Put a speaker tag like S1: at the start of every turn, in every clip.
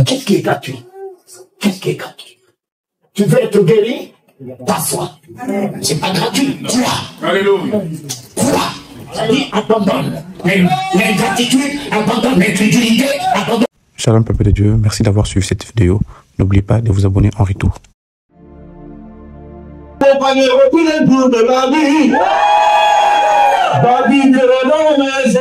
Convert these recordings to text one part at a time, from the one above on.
S1: Qu'est-ce qui est gratuit? Qu'est-ce qui est gratuit? Tu veux être guéri? Ta foi. C'est pas gratuit. Crois.
S2: Alléluia.
S1: Crois. C'est-à-dire, abandonne l'ingratitude, abandonne l'incrédulité, abandonne.
S3: Shalom, peuple de Dieu. Merci d'avoir suivi cette vidéo. N'oubliez pas de vous abonner en retour.
S1: Accompagner tous les jours de la vie. David de la maison.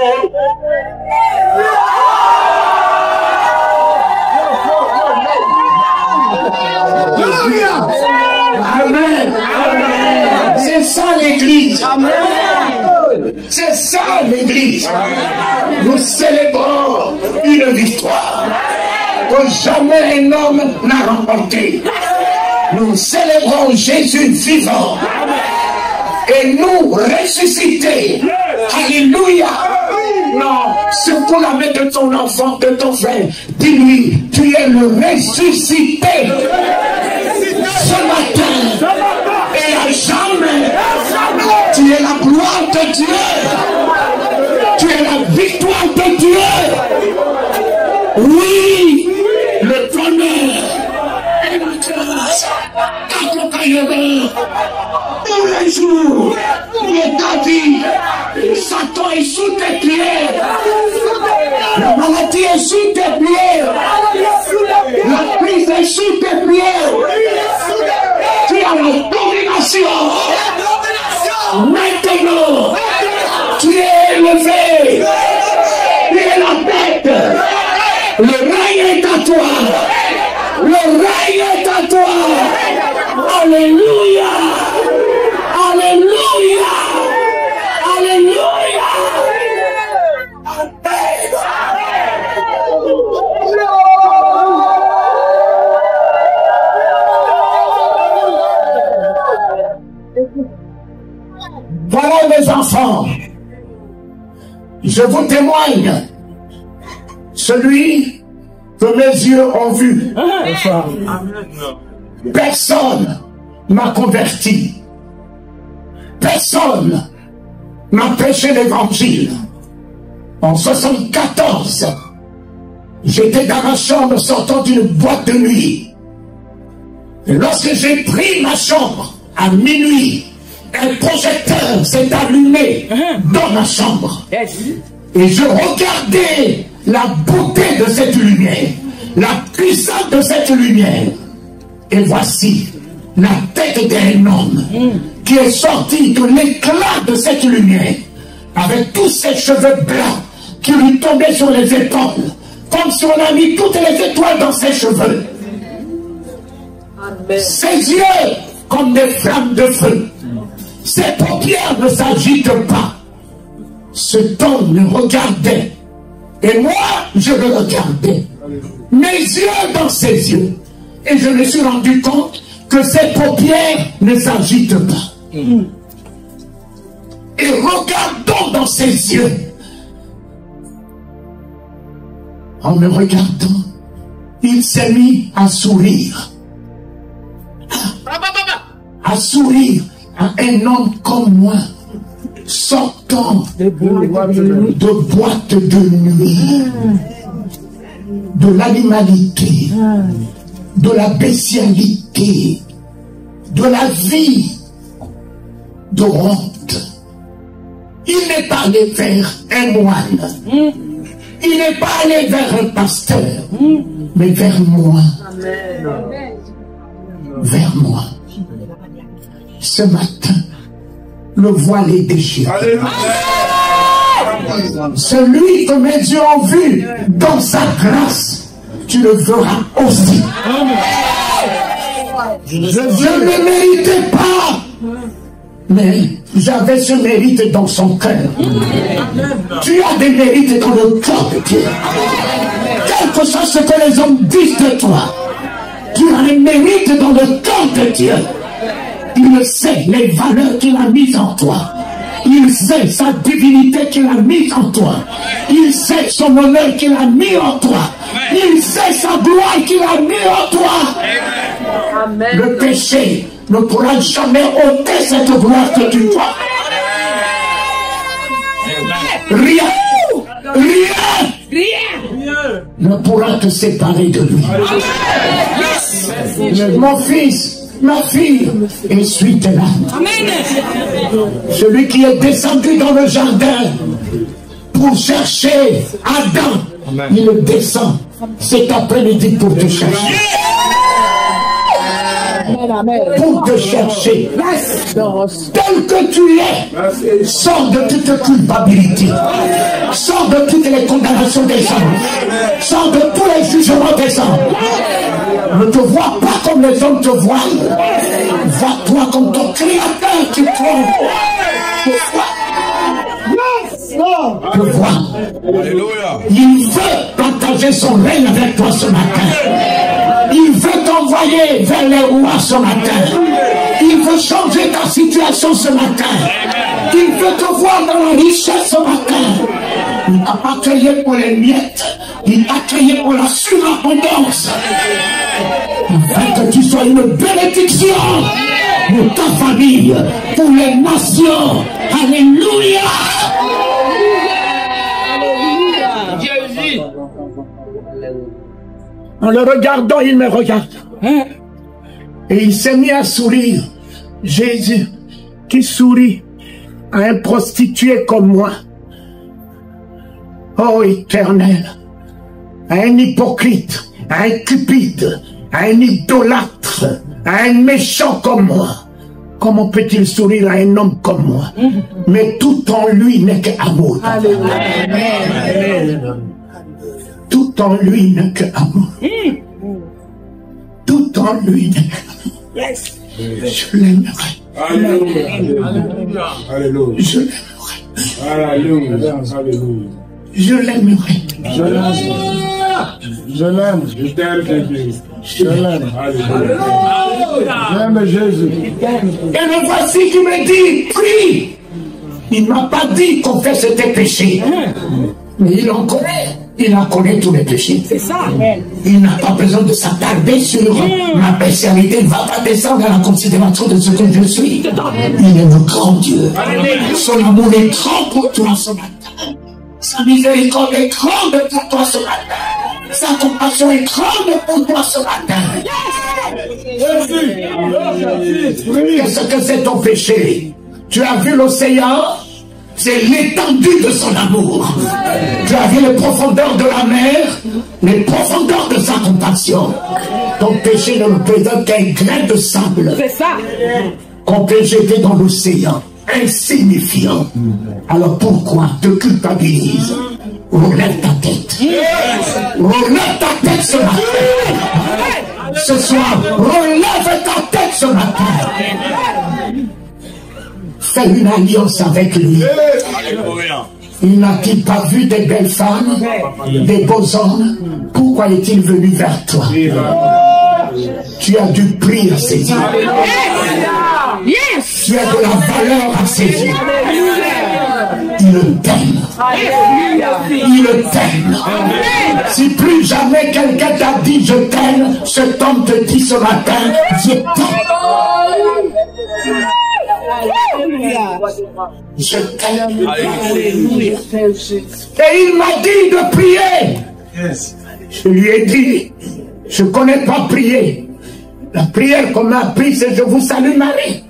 S1: Amen. Amen. C'est ça l'église. Amen. C'est ça l'église. Nous célébrons une victoire que jamais un homme n'a remportée. Nous célébrons Jésus vivant et nous ressusciter. Alléluia. Non, secoue la main de ton enfant, de ton frère. Dis-lui, tu es le ressuscité ce matin et à jamais. Tu es la gloire de Dieu. Tu es la victoire de Dieu. Oui, le bonheur et la grâce t'accompagneront tous les jours de ta vie. Satan est sous tes pieds. La maladie est sous tes pieds. La crise est sous tes pieds. Tu as la domination. Maintenant, tu es élevé. Tu es la tête. Le règne est à toi. Le règne est à toi. Alléluia. Alléluia. Alléluia. Voilà mes enfants. Je vous témoigne. Celui que mes yeux ont vu. Personne m'a converti. Personne m'a prêché l'évangile. En 74, j'étais dans ma chambre sortant d'une boîte de nuit. Et lorsque j'ai pris ma chambre à minuit, un projecteur s'est allumé dans ma chambre. Et je regardais la beauté de cette lumière, la puissance de cette lumière. Et voici la tête d'un homme qui est sorti de l'éclat de cette lumière, avec tous ses cheveux blancs qui lui tombaient sur les épaules, comme si on a mis toutes les étoiles dans ses cheveux. Amen. Ses yeux comme des flammes de feu. Ses paupières ne s'agitent pas. Cet homme me regardait. Et moi, je le regardais. Mes yeux dans ses yeux. Et je me suis rendu compte que ses paupières ne s'agitent pas. Et regardons dans ses yeux. En me regardant, il s'est mis à sourire. À sourire à un homme comme moi, sortant de boîte de nuit, de l'animalité, de la bestialité, de la vie de honte. Il n'est pas allé vers un moine, il n'est pas allé vers un pasteur, mais vers moi. Vers moi. Ce matin, le voile est déchiré. Celui que mes yeux ont vu dans sa grâce, tu le verras aussi. Je ne méritais pas, mais j'avais ce mérite dans son cœur. Tu as des mérites dans le cœur de Dieu. Quel que soit ce que les hommes disent de toi, tu as des mérites dans le cœur de Dieu. Il sait les valeurs qu'il a mises en toi. Il sait sa divinité qu'il a mise en toi. Il sait son honneur qu'il a mis en toi. Il sait sa gloire qu'il a mis en toi. Amen. Le péché ne pourra jamais ôter cette gloire que tu vois. Rien. Rien. ne pourra te séparer de lui. Mon fils, ma fille, essuie tes larmes. Celui qui est descendu dans le jardin pour chercher Adam, il descend cet après-midi pour te chercher. Pour te chercher, tel que tu es, sors de toute culpabilité, sors de toutes les condamnations des hommes, sors de tous les jugements des hommes. Ne te vois pas comme les hommes te voient, vois-toi comme ton Créateur qui trompe. Je vois. Il veut partager son règne avec toi ce matin. Il veut t'envoyer vers les rois ce matin. Il veut changer ta situation ce matin. Il veut te voir dans la richesse ce matin. Il n'a pas créé pour les miettes. Il a créé pour la surabondance. Afin que tu sois une bénédiction pour ta famille, pour les nations. Alléluia. En le regardant, il me regarde. Et il s'est mis à sourire. Jésus, qui sourit à un prostitué comme moi. Oh Éternel, à un hypocrite, à un cupide, à un idolâtre, à un méchant comme moi. Comment peut-il sourire à un homme comme moi? Mais tout en lui n'est qu'amour. Tout en lui n'est qu'amour. Tout en lui n'est qu'amour. Je l'aimerai. Je l'aimerai. Je l'aimerai.
S2: Je l'aime. Je t'aime. Je l'aime. J'aime Jésus.
S1: Et le voici qui me dit, prie. Il ne m'a pas dit qu'on fait tes péchés. Mais il en connaît. Il en connaît tous les péchés. C'est ça. Il n'a pas besoin de s'attarder sur ma spécialité. Il ne va pas descendre à la considération de ce que je suis. Il est le grand Dieu. Son amour est grand pour toi ce matin. Sa miséricorde est grande pour toi ce matin. Sa compassion est grande pour toi ce matin. Qu'est-ce que c'est ton péché? Tu as vu l'océan? C'est l'étendue de son amour. Tu as vu les profondeurs de la mer, les profondeurs de sa compassion. Ton péché ne représente qu'un grain de sable. C'est ça. Qu'on peut jeter dans l'océan, insignifiant. Alors pourquoi te culpabilise? Relève ta tête. Relève ta tête ce matin. Ce soir, relève ta tête ce matin. Fais une alliance avec lui. Il n'a-t-il pas vu des belles femmes, des beaux hommes? Pourquoi est-il venu vers toi? Tu as du prix à ses yeux. Tu as de la valeur à ses yeux. Il t'aime. Il t'aime. Si plus jamais quelqu'un t'a dit je t'aime, cet homme te dit ce matin, je t'aime. Je t'aime. Et il m'a dit de prier. Je lui ai dit, je ne connais pas prier. La prière qu'on m'a appris, c'est je vous salue Marie,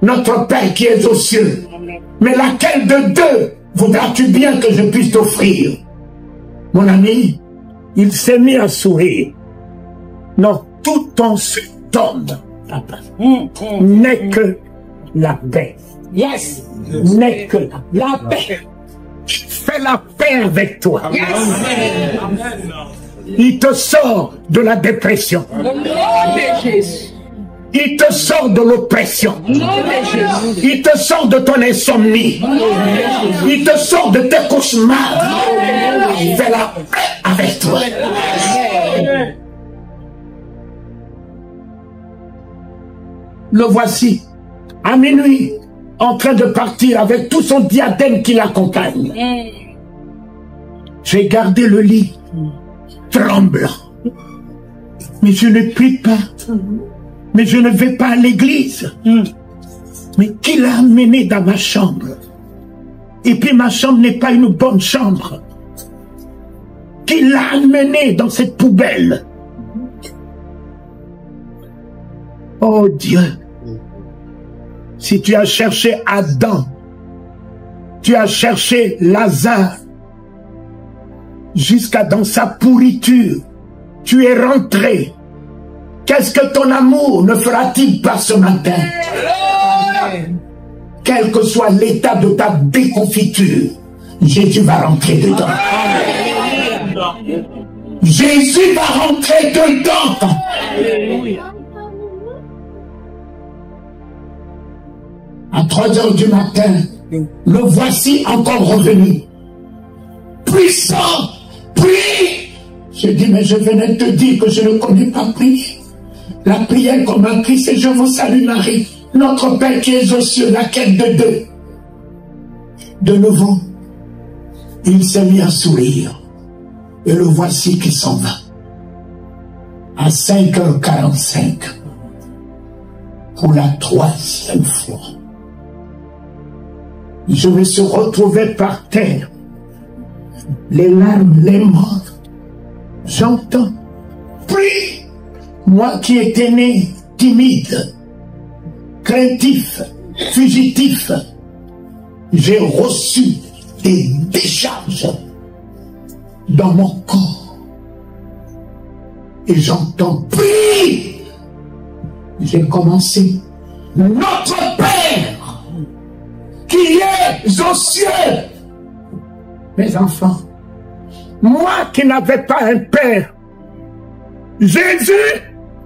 S1: notre Père qui est aux cieux. Mais laquelle de deux voudras-tu bien que je puisse t'offrir? Mon ami, il s'est mis à sourire. Non, tout en cet homme n'est que la paix. Yes. N'est que la paix. Fais la paix avec toi. Yes. Il te sort de la dépression. Il te sort de l'oppression. Il te sort de ton insomnie. Il te sort de tes cauchemars. Fais la paix avec toi. Le voici, à minuit, en train de partir avec tout son diadème qui l'accompagne. J'ai gardé le lit, tremblant. Mais je ne prie pas. Mais je ne vais pas à l'église. Mais qui l'a amené dans ma chambre? Et puis ma chambre n'est pas une bonne chambre. qui l'a amené dans cette poubelle. Oh Dieu, si tu as cherché Adam, tu as cherché Lazare, jusqu'à dans sa pourriture, tu es rentré. Qu'est-ce que ton amour ne fera-t-il pas ce matin? Quel que soit l'état de ta déconfiture, Jésus va rentrer dedans. Jésus va rentrer dedans. À 3 heures du matin, le voici encore revenu. Puissant, prie. Je dis, mais je venais te dire que je ne connais pas prier. La prière comme un cri, c'est je vous salue Marie, notre Père qui est aux cieux, la quête de deux. De nouveau, il s'est mis à sourire. Et le voici qui s'en va. À 5h45, pour la 3e fois, je me suis retrouvé par terre, les larmes, les morts. J'entends, prie. Moi qui étais né timide, craintif, fugitif, j'ai reçu des décharges dans mon corps. Et j'entends, prie. J'ai commencé, notre Père qui est aux cieux. Mes enfants, moi qui n'avais pas un père, Jésus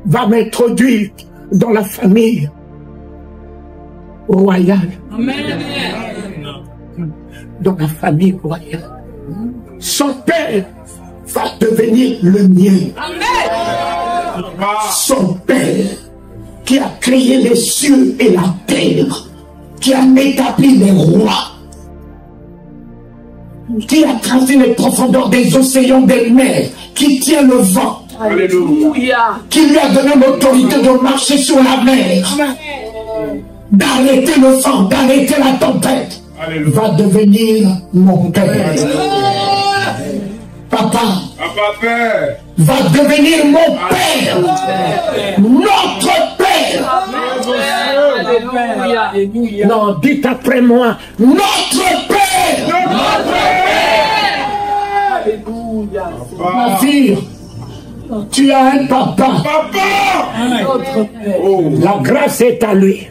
S1: va m'introduire dans la famille royale. Amen. Dans la famille royale. Son père va devenir le mien. Amen. Son père qui a créé les cieux et la terre, qui a établi les rois, qui a tracé les profondeurs des océans, des mers, qui tient le vent, Alléluia, qui lui a donné l'autorité de marcher sur la mer, d'arrêter le vent, d'arrêter la tempête, Alléluia, va devenir mon père. Papa, Père va devenir mon père, notre père. Alléluia. Non, dites après moi, notre père. Notre père. Alléluia. Ma fille, tu as un papa. Notre père. La grâce est à lui.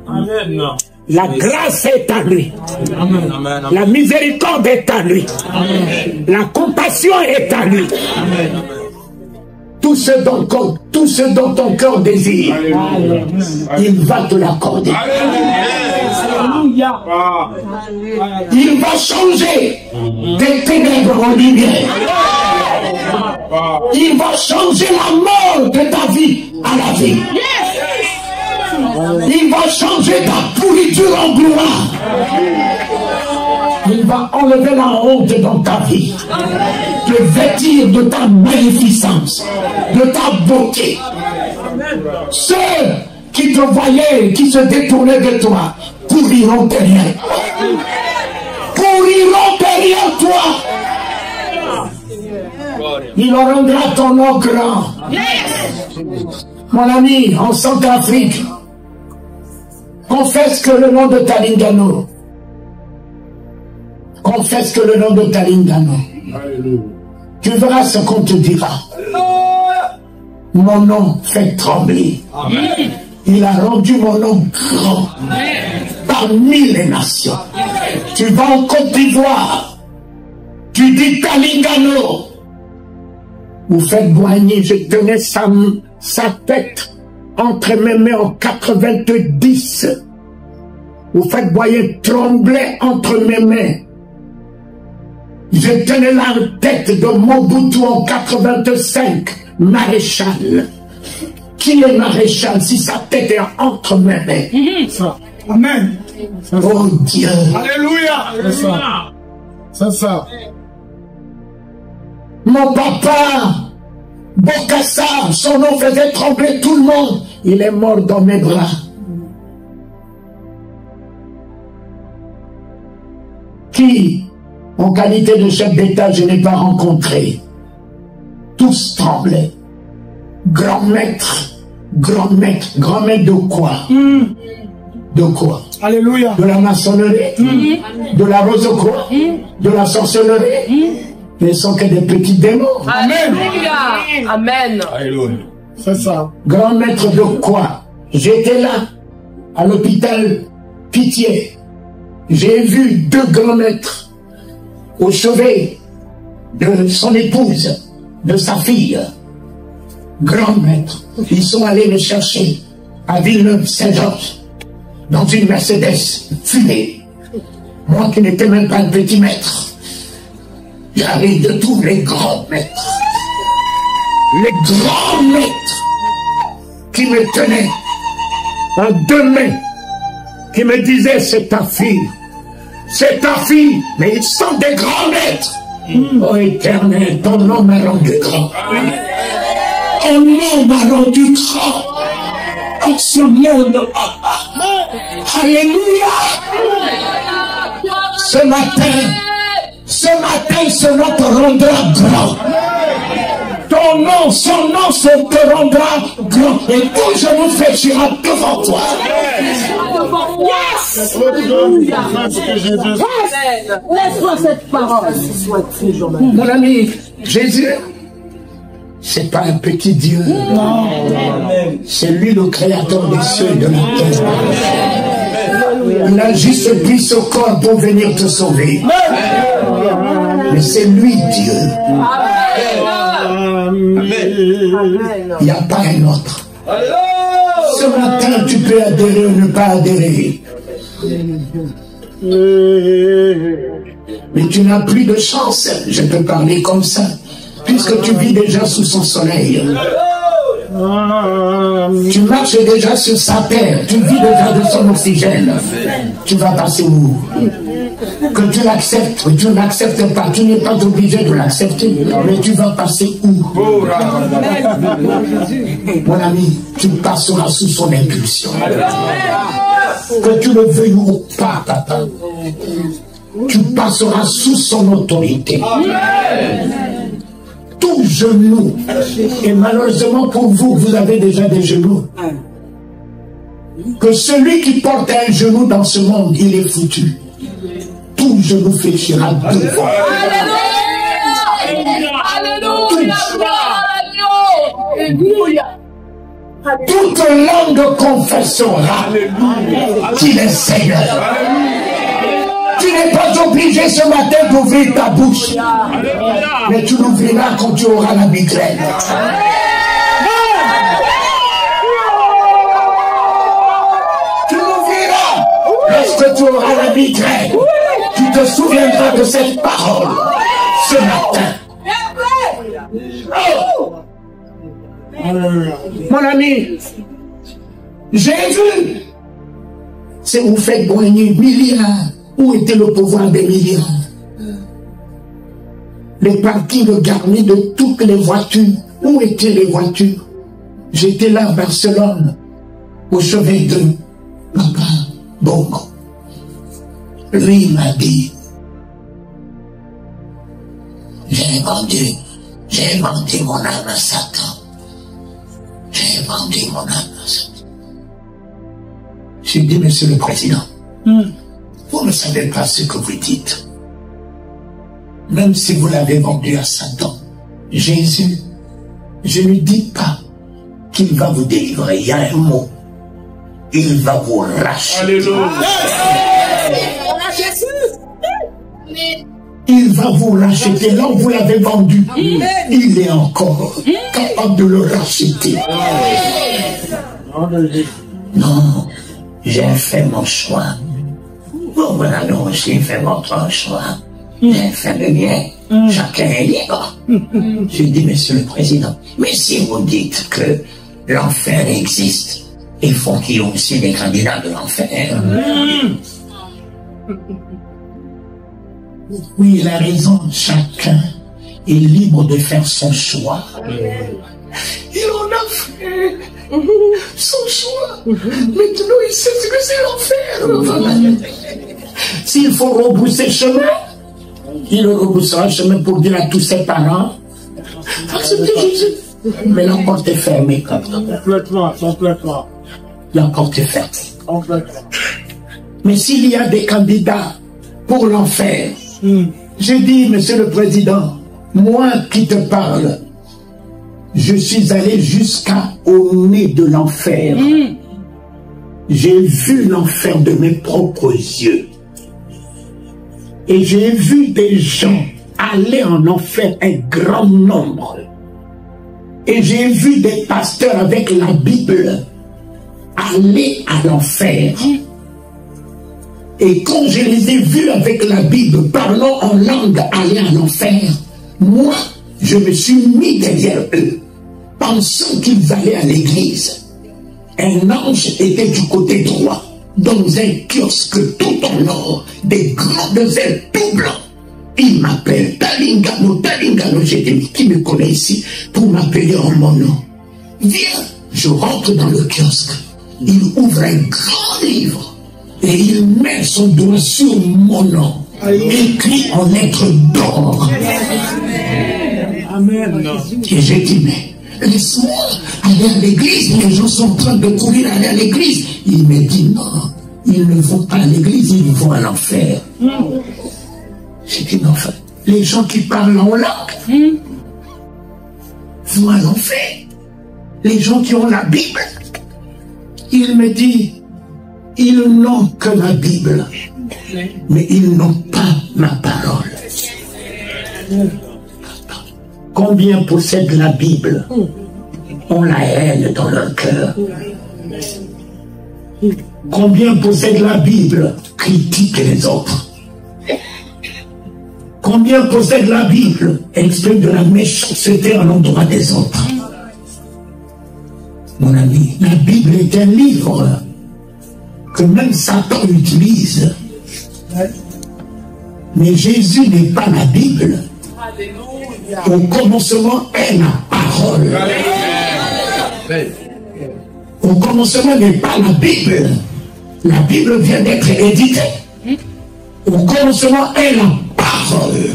S1: Amen. La grâce est à lui. Amen. La miséricorde est à lui. Amen. La compassion est à lui. Amen. Tout ce dont ton cœur désire, Amen, il va te l'accorder. Il va changer des ténèbres en lumière. Il va changer la mort de ta vie à la vie. Il va changer ta pourriture en gloire. Il va enlever la honte dans ta vie, te vêtir de ta magnificence, de ta beauté. Ceux qui te voyaient, qui se détournaient de toi, couriront derrière. Couriront derrière toi. Il rendra ton nom grand. Mon ami, en Centrafrique, confesse que le nom de Talingano. Confesse que le nom de Talingano. Tu verras ce qu'on te dira. Mon nom fait trembler. Amen. Il a rendu mon nom grand. Amen. Parmi les nations. Amen. Tu vas en Côte d'Ivoire. Tu dis Talingano. Vous faites Boigny, je tenais sa tête entre mes mains en 90. Vous faites Boigny trembler entre mes mains. Je tenais la tête de Mobutu en 85, maréchal. Qui est maréchal si sa tête est entre mes mains? Amen. Oh Dieu. Alléluia. C'est ça. Mon papa, Bokassa, son nom faisait trembler tout le monde. Il est mort dans mes bras. Qui En qualité de chef d'État, je n'ai pas rencontré. Tous tremblaient. Grand maître de quoi? De quoi?
S2: Alléluia.
S1: De la maçonnerie, de la rose-croix, de la sorcellerie. Mais ce sont que des petits démons.
S2: Amen.
S4: Amen.
S2: Alléluia. C'est ça.
S1: Grand maître de quoi? J'étais là, à l'hôpital Pitié. J'ai vu 2 grands maîtres au chevet de son épouse, de sa fille. Grand maître. Ils sont allés me chercher à Villeneuve-Saint-Georges dans une Mercedes fumée. Moi qui n'étais même pas un petit maître. J'arrive de tous les grands maîtres. Les grands maîtres qui me tenaient en 2 mains, qui me disaient c'est ta fille, mais ils sont des grands maîtres. Oh Éternel, ton nom m'a rendu grand. Ton nom m'a rendu grand. En ce monde, alléluia. Ce matin, ce nom te rendra grand. Ton nom, son nom se te rendra grand. Et tout je nous fléchira devant toi.
S4: Yes! Laisse-moi cette parole.
S1: Mon ami, Jésus, c'est pas un petit Dieu. C'est lui le créateur des cieux et de la terre. Il a juste pris ce corps pour venir te sauver. Mais c'est lui Dieu. Il n'y a pas un autre. Ce matin, tu peux adhérer ou ne pas adhérer. Mais tu n'as plus de chance. Je peux parler comme ça. Puisque tu vis déjà sous son soleil. Tu marches déjà sur sa terre. Tu vis déjà de son oxygène. Tu vas passer où? Que tu l'acceptes ou tu ne l'acceptes pas, tu n'es pas obligé de l'accepter, mais tu vas passer où? Mon ami, tu passeras sous son impulsion. Que tu le veuilles ou pas, papa, tu passeras sous son autorité. Tout genou, et malheureusement pour vous, vous avez déjà des genoux. Que celui qui porte un genou dans ce monde, il est foutu. Tout genou fléchira devant. Alléluia. Toute langue confessera qu'il est Seigneur. Tu n'es pas obligé ce matin d'ouvrir ta bouche, mais tu l'ouvriras quand tu auras la migraine. Tu l'ouvriras lorsque tu auras la migraine. Tu te souviendras de cette parole ce matin. Oh! Mon ami, j'ai vu. C'est vous faites gagner milliards. Où était le pouvoir des milliards? Les parkings garnis de toutes les voitures. Où étaient les voitures? J'étais là à Barcelone, au chevet de Papa Bongo. Lui m'a dit, j'ai vendu mon âme à Satan. J'ai vendu mon âme à Satan. J'ai dit, Monsieur le Président, vous ne savez pas ce que vous dites. Même si vous l'avez vendu à Satan, Jésus, je ne dis pas qu'il va vous délivrer. Il y a un mot. Il va vous racheter. Alléluia. Il va vous racheter. Là où vous l'avez vendu, il est encore capable de le racheter. Non, j'ai fait mon choix. Vous, vous avez aussi fait votre choix. J'ai fait le bien. Chacun est libre. Je dis, Monsieur le Président, mais si vous dites que l'enfer existe, il faut qu'il y ait aussi des candidats de l'enfer. Oui, il a raison. Chacun est libre de faire son choix. Il en a fait son choix. Maintenant, il sait ce que c'est l'enfer. S'il faut rebrousser chemin, Il rebroussera le chemin pour dire à tous ses parents, acceptez Jésus. Mais la porte est fermée.
S2: Complètement.
S1: La porte est fermée.
S2: Complètement.
S1: Mais s'il y a des candidats pour l'enfer, j'ai dit, Monsieur le Président, moi qui te parle, je suis allé jusqu'au nez de l'enfer. J'ai vu l'enfer de mes propres yeux. Et j'ai vu des gens aller en enfer, un grand nombre. Et j'ai vu des pasteurs avec la Bible aller à l'enfer. Et quand je les ai vus avec la Bible, parlant en langue, aller à l'enfer, moi, je me suis mis derrière eux, pensant qu'ils allaient à l'église. Un ange était du côté droit, dans un kiosque tout en or, des grandes ailes tout blancs. Il m'appelle Talingano. J'ai dit, mais qui me connaît ici pour m'appeler en mon nom? Viens, je rentre dans le kiosque. Il ouvre un grand livre et il met son doigt sur mon nom, écrit en lettres d'or.
S2: Amen.
S1: Et j'ai dit, mais laisse-moi aller à l'église, les gens sont en train de courir aller à l'église. Il me dit, non, ils ne vont pas à l'église, ils vont à l'enfer. J'ai dit, non, enfin, les gens qui parlent en langue vont à l'enfer. Les gens qui ont la Bible. Il me dit, ils n'ont que la Bible, mais ils n'ont pas ma parole. Combien possèdent la Bible, ont la haine dans leur cœur? Combien possèdent la Bible, critiquent les autres? Combien possèdent la Bible, expriment de la méchanceté à l'endroit des autres? Mon ami, la Bible est un livre que même Satan utilise. Mais Jésus n'est pas la Bible. Au commencement est la parole. Au commencement n'est pas la Bible. La Bible vient d'être éditée. Au commencement est la parole.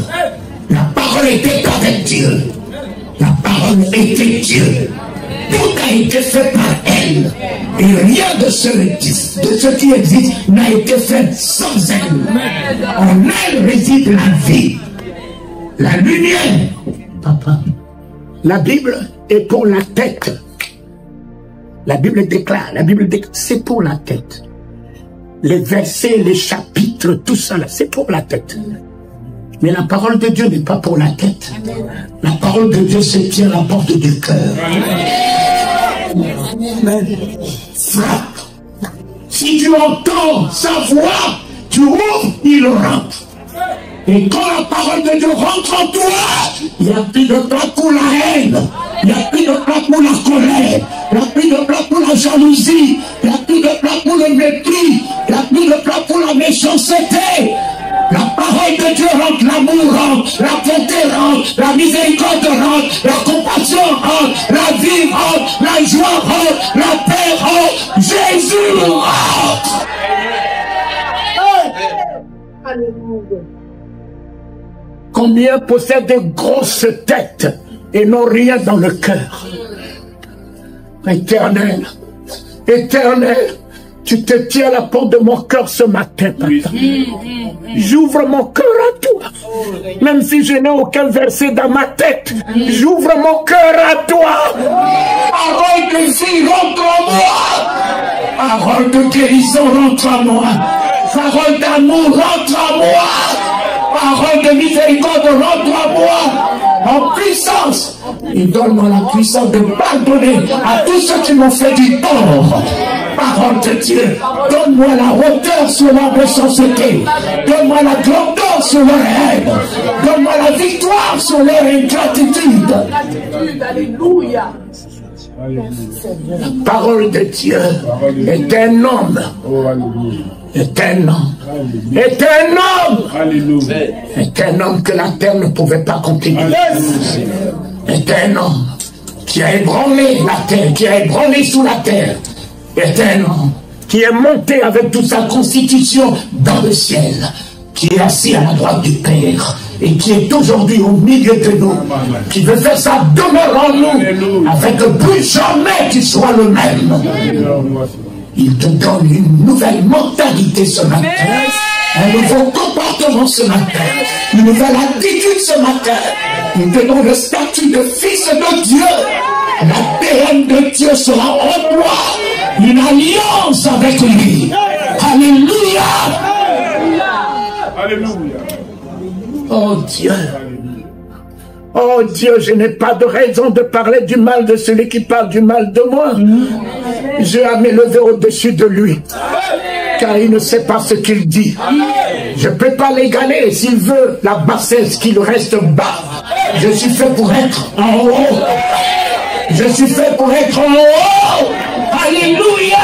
S1: La parole était avec Dieu. La parole était Dieu. Tout a été fait par elle. Et rien de ce qui existe n'a été fait sans elle. En elle réside la vie. La lumière. Papa, la Bible est pour la tête. La Bible déclare, c'est pour la tête. Les versets, les chapitres, tout ça, c'est pour la tête. Mais la parole de Dieu n'est pas pour la tête. La parole de Dieu se tient à la porte du cœur. Frappe. Si tu entends sa voix, tu ouvres, il rentre. Et quand la parole de Dieu rentre en toi, il n'y a plus de place pour la haine, il n'y a plus de place pour la colère, il n'y a plus de place pour la jalousie, il n'y a plus de place pour le mépris, il n'y a plus de place pour la méchanceté. La parole de Dieu rentre, l'amour rentre, la bonté rentre, la miséricorde rentre, la compassion rentre, la vie rentre, la joie rentre, la paix rentre, Jésus rentre.
S2: Alléluia.
S1: Combien possèdent de grosses têtes et n'ont rien dans le cœur? Éternel, Éternel, tu te tiens à la porte de mon cœur ce matin, Papa. J'ouvre mon cœur à toi. Même si je n'ai aucun verset dans ma tête, j'ouvre mon cœur à toi. Parole de vie rentre en moi. Parole de guérison rentre en moi. Parole d'amour rentre en moi. Parole de miséricorde rentre en moi. En puissance. Et donne-moi la puissance de pardonner à tous ceux qui m'ont fait du tort. Parole de Dieu, donne-moi la hauteur sur la méchanceté, donne-moi la grandeur sur leur haine, donne-moi la victoire sur leur ingratitude.
S4: Alléluia.
S1: La parole de Dieu est un homme, est un homme, est un homme, est un homme que la terre ne pouvait pas contenir, est un homme qui a ébranlé la terre, qui a ébranlé sous la terre, est un homme qui est monté avec toute sa constitution dans le ciel, qui est assis à la droite du Père, et qui est aujourd'hui au milieu de nous, qui veut faire sa demeure en nous, afin que plus jamais tu sois le même. Il te donne une nouvelle mentalité ce matin, un nouveau comportement ce matin, une nouvelle attitude ce matin. Il te donne le statut de fils de Dieu. L'ADN de Dieu sera en toi, une alliance avec lui. Alléluia.
S2: Alléluia.
S1: Oh Dieu. Oh Dieu, je n'ai pas de raison de parler du mal de celui qui parle du mal de moi. Je vais m'élever au-dessus de lui, car il ne sait pas ce qu'il dit. Je ne peux pas l'égaler. S'il veut la bassesse, qu'il reste bas. Je suis fait pour être en haut. Je suis fait pour être en haut. Alléluia.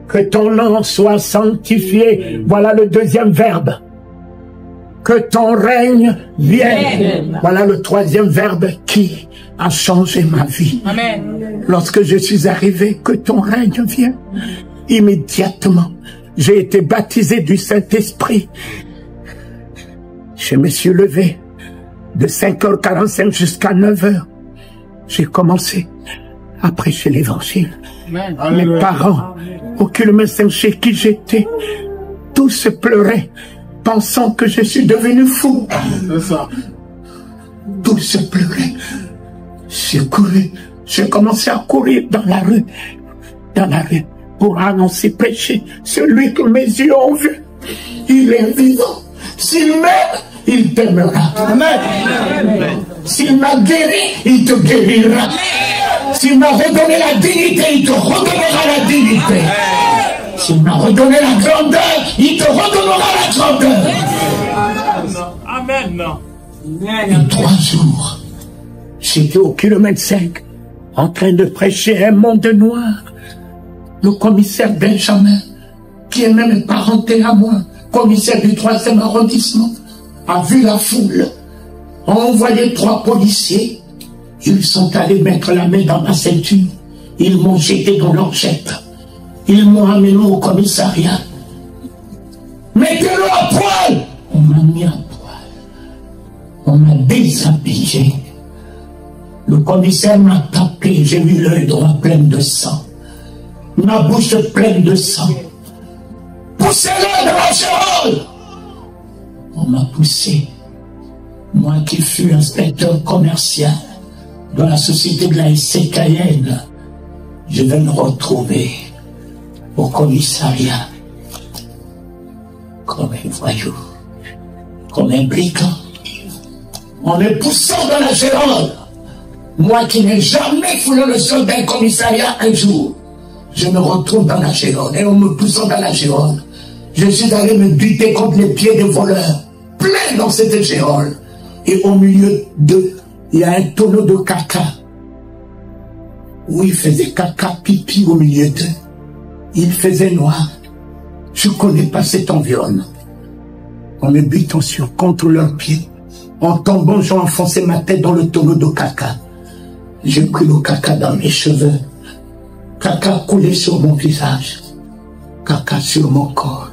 S1: Que ton nom soit sanctifié. Voilà le deuxième verbe. Que ton règne vienne. Voilà le troisième verbe qui a changé ma vie.
S4: Amen.
S1: Lorsque je suis arrivé, que ton règne vienne. Immédiatement, j'ai été baptisé du Saint-Esprit. Je me suis levé de 5h45 jusqu'à 9h. J'ai commencé à prêcher l'évangile. Mes parents, aucunement chez qui j'étais, tous pleuraient, pensant que je suis devenu fou. Tous pleuraient. J'ai couru. J'ai commencé à courir dans la rue, pour annoncer, prêcher celui que mes yeux ont vu. Il est vivant. S'il m'aime, il t'aimera. Amen. S'il m'a guéri, il te guérira. S'il m'a redonné la dignité, il te redonnera la dignité. S'il m'a redonné la grandeur, il te redonnera la grandeur.
S2: Amen.
S1: En 3 jours, j'étais au kilomètre 5, en train de prêcher un monde noir. Le commissaire Benjamin, qui est même parenté à moi, commissaire du 3e arrondissement, a vu la foule, a envoyé 3 policiers. Ils sont allés mettre la main dans ma ceinture. Ils m'ont jeté dans leur jet. Ils m'ont amené au commissariat. Mettez-le à poil. On m'a mis à poil. On m'a déshabillé. Le commissaire m'a tapé. J'ai eu l'œil droit plein de sang. Ma bouche pleine de sang. Poussez-le dans la géole. On m'a poussé. Moi qui fus inspecteur commercial de la société de la SC Cayenne, je vais me retrouver au commissariat comme un voyou, comme un brigand, en me poussant dans la géole. Moi qui n'ai jamais foulé le sol d'un commissariat un jour, je me retrouve dans la géole, et en me poussant dans la géole, je suis allé me buter contre les pieds des voleurs, plein dans cette géole, et au milieu d'eux, il y a un tonneau de caca, où il faisait caca, pipi au milieu d'eux. Il faisait noir. Je ne connais pas cet environnement. En me butant contre leurs pieds, en tombant, j'ai enfoncé ma tête dans le tonneau de caca. J'ai pris le caca dans mes cheveux. Caca coulé sur mon visage. Caca sur mon corps.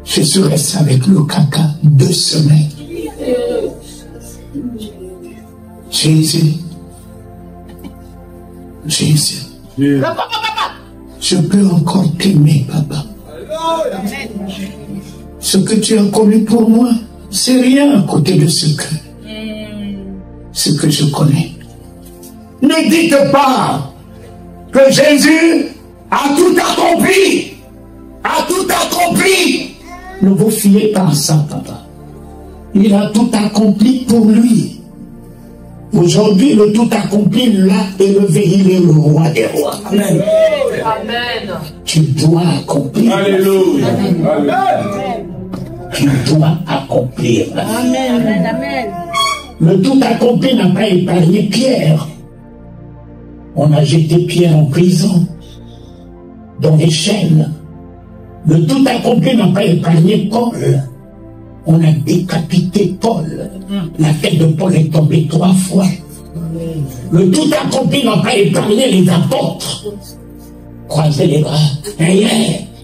S1: Je suis resté avec le caca 2 semaines. Jésus. Jésus. Je peux encore t'aimer, papa. Ce que tu as commis pour moi, c'est rien à côté de ce que je connais. Ne dites pas que Jésus a tout accompli. A tout accompli. Ne vous fiez pas à ça, papa. Il a tout accompli pour lui. Aujourd'hui, le tout accompli l'a élevé. Il est le roi des rois. Amen.
S4: Amen.
S1: Tu dois accomplir.
S2: Alléluia.
S1: Tu dois accomplir.
S4: Amen. Amen.
S1: Le tout accompli n'a pas épargné Pierre. On a jeté Pierre en prison, dans les chaînes. Le tout accompli n'a pas épargné Paul. On a décapité Paul. La tête de Paul est tombée 3 fois. Le tout accompli n'a pas épargné les apôtres. croiser les bras. Rien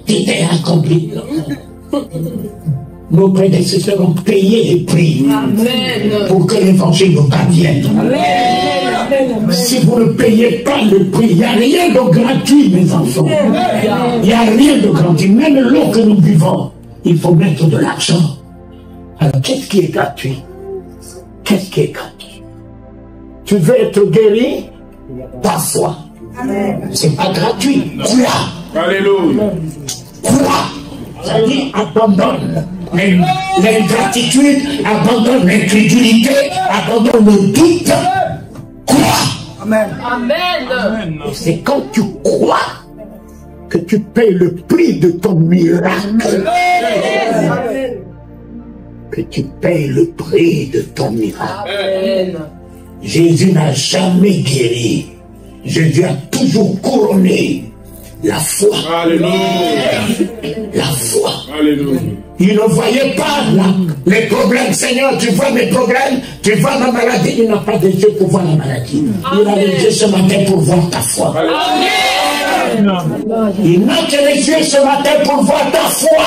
S1: n'était accompli. Nos prédécesseurs ont payé les prix pour que l'évangile nous parvienne. Si vous ne payez pas le prix, il n'y a rien de gratuit, mes enfants. Il n'y a rien de gratuit. Même l'eau que nous buvons, il faut mettre de l'argent. Alors, qu'est-ce qui est gratuit? Qu'est-ce qui est gratuit? Tu veux être guéri? Ta foi. C'est pas gratuit. Crois.
S5: Alléluia.
S1: Crois. Ça dit abandonne l'ingratitude, abandonne l'incrédulité, abandonne le doute. Crois.
S4: Amen.
S1: Et c'est quand tu crois que tu payes le prix de ton miracle. Que tu payes le prix de ton miracle.
S4: Amen.
S1: Jésus n'a jamais guéri. Jésus a toujours couronné la foi.
S5: Alléluia.
S1: La foi.
S5: Alléluia.
S1: Il ne voyait pas les problèmes. Seigneur, tu vois mes problèmes, tu vois ma maladie. Il n'a pas des yeux pour voir la maladie. Il a les yeux ce matin pour voir ta foi. Il n'a que les yeux ce matin pour voir ta foi.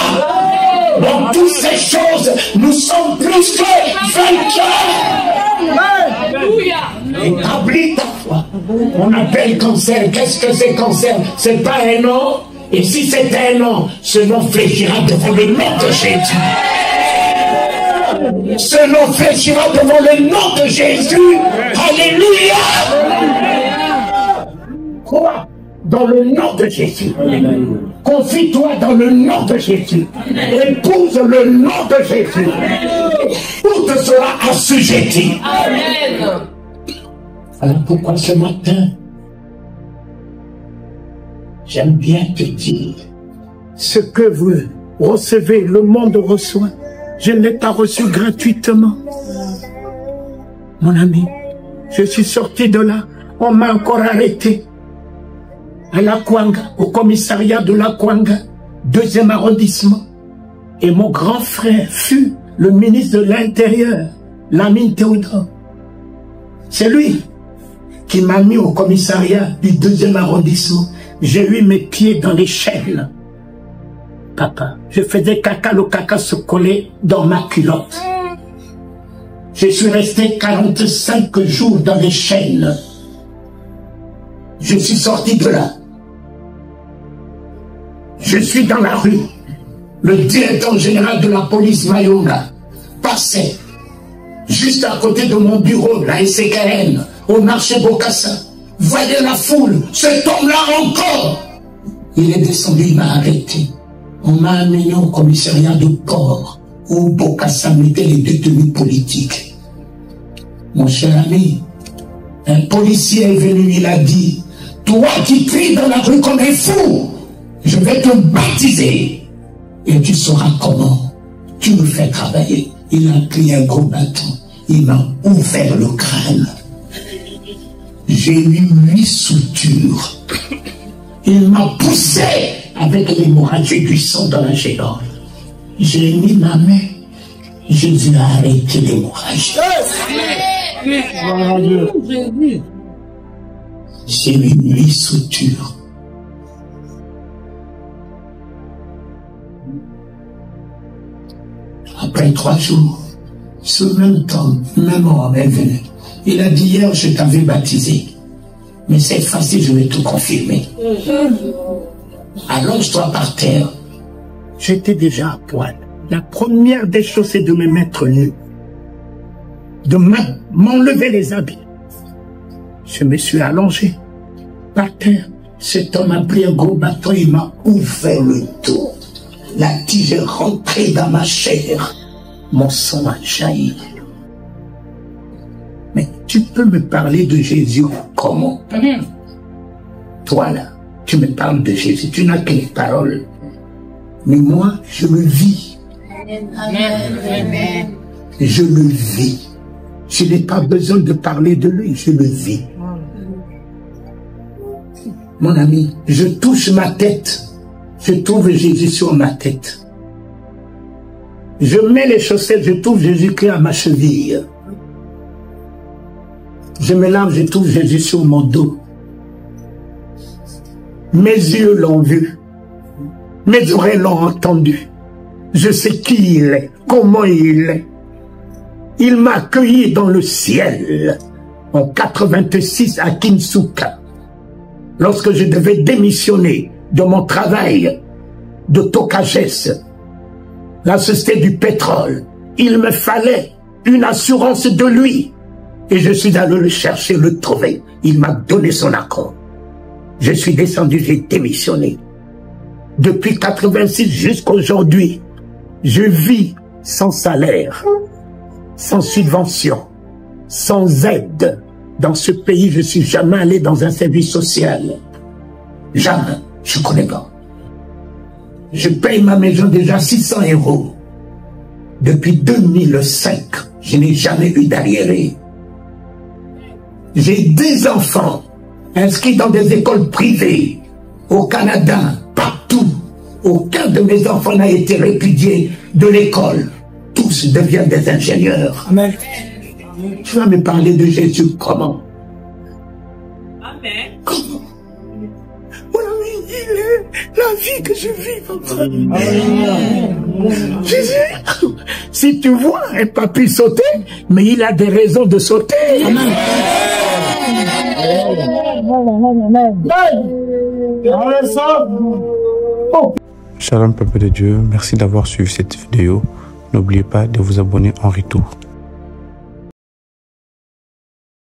S1: Dans toutes ces choses, nous sommes plus que vainqueurs.
S4: Alléluia.
S1: Établis ta foi. On appelle cancer. Qu'est-ce que c'est cancer? C'est pas un nom. Et si c'est un nom, ce nom fléchira devant le nom de Jésus. Ce nom fléchira devant le nom de Jésus. Alléluia. Quoi? Dans le nom de Jésus. Confie-toi dans le nom de Jésus. Épouse le nom de Jésus. Tout te sera assujetti.
S4: Amen.
S1: Alors pourquoi ce matin, j'aime bien te dire, ce que vous recevez, le monde reçoit. Je ne l'ai pas reçu gratuitement. Mon ami, je suis sorti de là, on m'a encore arrêté. À la Kwanga, au commissariat de la Kwanga, 2e arrondissement. Et mon grand frère fut le ministre de l'Intérieur, Lamine Théodore. C'est lui qui m'a mis au commissariat du 2e arrondissement. J'ai eu mes pieds dans les chaînes. Papa, je faisais caca, le caca se collait dans ma culotte. Je suis resté 45 jours dans les chaînes. Je suis sorti de là. Je suis dans la rue. Le directeur général de la police Mayonga passait juste à côté de mon bureau, la SCKN, au marché Bokassa. Voyez la foule, cet homme-là encore. Il est descendu, il m'a arrêté. On m'a amené au commissariat de port où Bokassa mettait les détenus politiques. Mon cher ami, un policier est venu, il a dit, toi qui cries dans la rue comme un fou, je vais te baptiser et tu sauras comment tu me fais travailler. Il a pris un gros bâton, il m'a ouvert le crâne. J'ai eu 8 soutures. Il m'a poussé avec l'hémorragie du sang dans la génole. J'ai mis ma main. Jésus a arrêté l'hémorragie. J'ai eu 8 soutures. Après 3 jours, ce même temps, même homme est venu. Il a dit hier, je t'avais baptisé. Mais cette fois-ci, je vais tout confirmer. Allonge-toi par terre. J'étais déjà à poil. La première des choses, c'est de me mettre nu. De m'enlever les habits. Je me suis allongé par terre. Cet homme a pris un gros bâton, il m'a ouvert le dos. La tige est rentrée dans ma chair. Mon sang a jailli. Mais tu peux me parler de Jésus comment? Toi là, tu me parles de Jésus, tu n'as que les paroles. Mais moi, je le vis.
S4: Amen.
S1: Je le vis. Je n'ai pas besoin de parler de lui, je le vis. Mon ami, je touche ma tête. Je trouve Jésus sur ma tête. Je mets les chaussettes, je trouve Jésus-Christ à ma cheville. Je me lave, je trouve Jésus sur mon dos. Mes yeux l'ont vu. Mes oreilles l'ont entendu. Je sais qui il est, comment il est. Il m'a accueilli dans le ciel en 86 à Kinsuka. Lorsque je devais démissionner de mon travail de Tokages, la société du pétrole, il me fallait une assurance de lui. Et je suis allé le chercher, le trouver. Il m'a donné son accord. Je suis descendu, j'ai démissionné. Depuis 86 jusqu'à aujourd'hui, je vis sans salaire, sans subvention, sans aide. Dans ce pays, je ne suis jamais allé dans un service social. Jamais. Je ne connais pas. Je paye ma maison déjà 600 €. Depuis 2005, je n'ai jamais eu d'arriéré. J'ai des enfants inscrits dans des écoles privées au Canada, partout. Aucun de mes enfants n'a été répudié de l'école. Tous deviennent des ingénieurs. Amen. Tu vas me parler de Jésus comment?
S4: Amen.
S1: Comment? Mon ami, il est la vie que je vis, papa. Jésus, si tu vois un papy sauter, mais il a des raisons de sauter. Amen.
S3: Shalom peuple de Dieu, merci d'avoir suivi cette vidéo. N'oubliez pas de vous abonner en retour.